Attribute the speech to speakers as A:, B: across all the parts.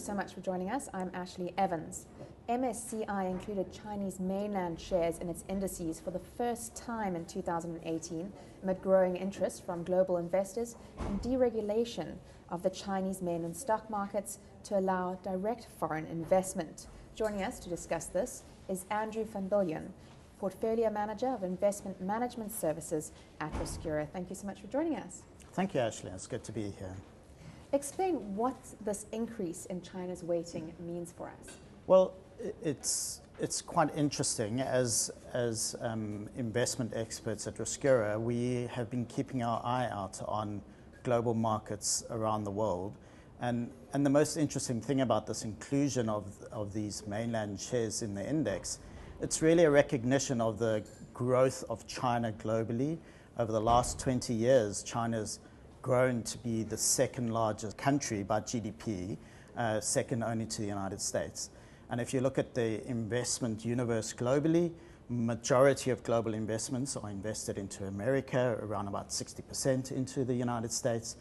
A: so much for joining us. I'm Ashley Evans. MSCI included Chinese mainland shares in its indices for the first time in 2018 amid growing interest from global investors and deregulation of the Chinese mainland stock markets to allow direct foreign investment. Joining us to discuss this is Andrew van Biljon, Portfolio Manager of Investment Management Services at Riskura. Thank you so much for joining us.
B: Thank you, Ashley. It's good to be here.
A: Explain what this increase in China's weighting means for us.
B: Well, it's quite interesting. As investment experts at Riskura, we have been keeping our eye out on global markets around the world. And the most interesting thing about this inclusion of these mainland shares in the index, it's really a recognition of the growth of China globally. Over the last 20 years, China's grown to be the second largest country by GDP, second only to the United States. And if you look at the investment universe globally, majority of global investments are invested into America, around about 60% into the United States.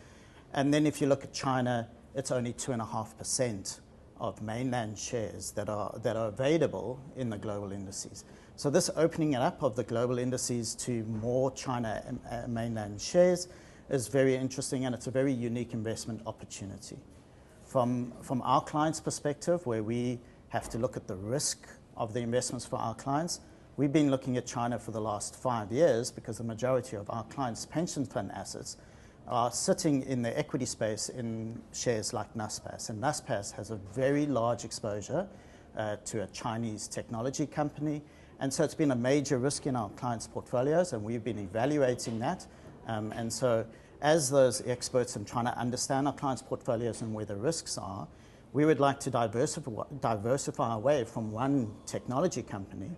B: And then if you look at China, it's only 2.5% of mainland shares that are available in the global indices. So this opening it up of the global indices to more China mainland shares is very interesting, and it's a very unique investment opportunity. From our clients' perspective, where we have to look at the risk of the investments for our clients, we've been looking at China for the last 5 years because the majority of our clients' pension fund assets are sitting in the equity space in shares like Naspers. And Naspers has a very large exposure to a Chinese technology company. And so it's been a major risk in our clients' portfolios, and we've been evaluating that. And so as those experts in trying to understand our clients' portfolios and where the risks are, we would like to diversify away from one technology company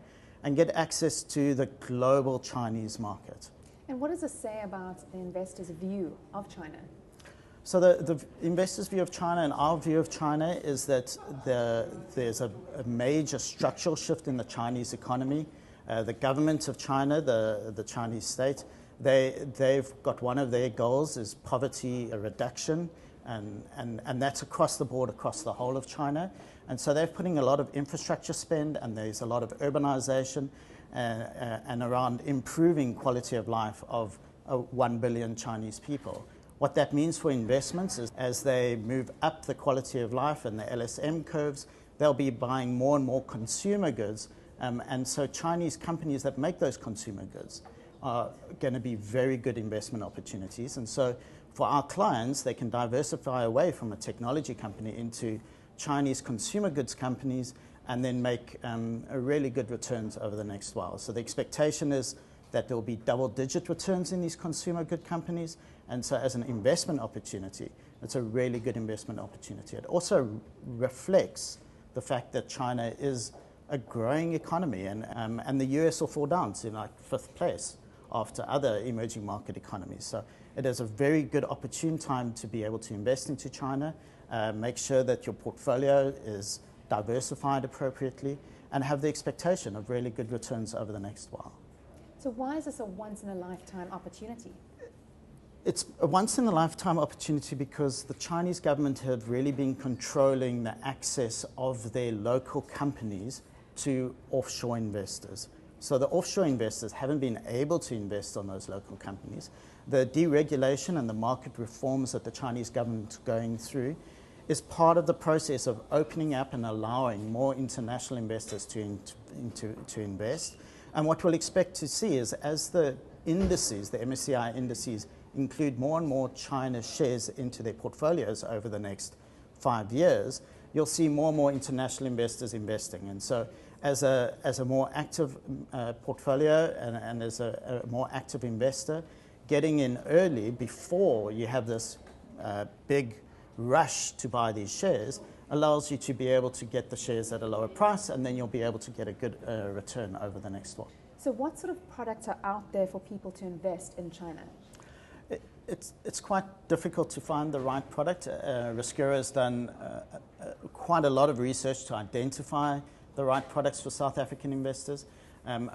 B: and get access to the global Chinese market.
A: And what does this say about the investor's view of China?
B: So the investor's view of China and our view of China is that there's a major structural shift in the Chinese economy. The government of China, the Chinese state, they've got one of their goals is poverty reduction, and that's across the board, across the whole of China. And so they're putting a lot of infrastructure spend, and there's a lot of urbanization and around improving quality of life of 1 billion Chinese people. What that means for investments is as they move up the quality of life and the LSM curves, they'll be buying more and more consumer goods. And so Chinese companies that make those consumer goods are going to be very good investment opportunities. And so for our clients, they can diversify away from a technology company into Chinese consumer goods companies and then make really good returns over the next while. So the expectation is that there will be double-digit returns in these consumer good companies. And so as an investment opportunity, it's a really good investment opportunity. It also reflects the fact that China is a growing economy, and the US will fall down to like 5th place after other emerging market economies. So it is a very good opportune time to be able to invest into China, make sure that your portfolio is diversified appropriately, and have the expectation of really good returns over the next while.
A: So why is this a once-in-a-lifetime opportunity?
B: It's a once-in-a-lifetime opportunity because the Chinese government have really been controlling the access of their local companies to offshore investors. So the offshore investors haven't been able to invest on those local companies. The deregulation and the market reforms that the Chinese government is going through is part of the process of opening up and allowing more international investors to invest. And what we'll expect to see is as the indices, the MSCI indices, include more and more China shares into their portfolios over the next 5 years, you'll see more and more international investors investing. And so as a more active portfolio and as a more active investor, getting in early before you have this big rush to buy these shares allows you to be able to get the shares at a lower price, and then you'll be able to get a good return over the next while.
A: So what sort of products are out there for people to invest in China?
B: It's quite difficult to find the right product. Riskura has done quite a lot of research to identify the right products for South African investors.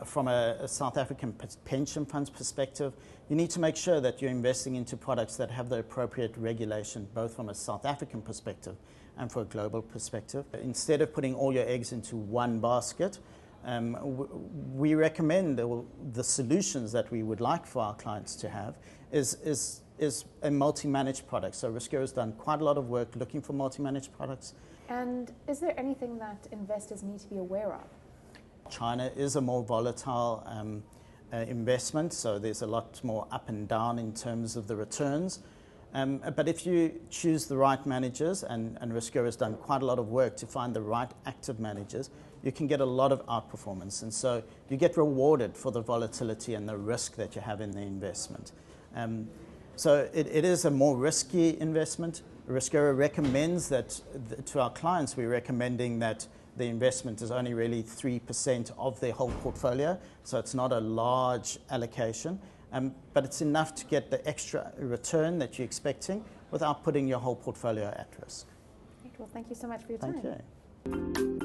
B: From a South African pension funds perspective, you need to make sure that you're investing into products that have the appropriate regulation, both from a South African perspective and for a global perspective. Instead of putting all your eggs into one basket, we recommend the solutions that we would like for our clients to have is a multi-managed product. So Riskera has done quite a lot of work looking for multi-managed products.
A: And is there anything that investors need to be aware of?
B: China is a more volatile investment, so there's a lot more up and down in terms of the returns. But if you choose the right managers, and Riskera has done quite a lot of work to find the right active managers, you can get a lot of outperformance. And so you get rewarded for the volatility and the risk that you have in the investment. So it is a more risky investment. Riskera recommends that to our clients, we're recommending that the investment is only really 3% of their whole portfolio, so it's not a large allocation, but it's enough to get the extra return that you're expecting without putting your whole portfolio at risk.
A: Great. Well, thank you so much for your time.
B: Thank you.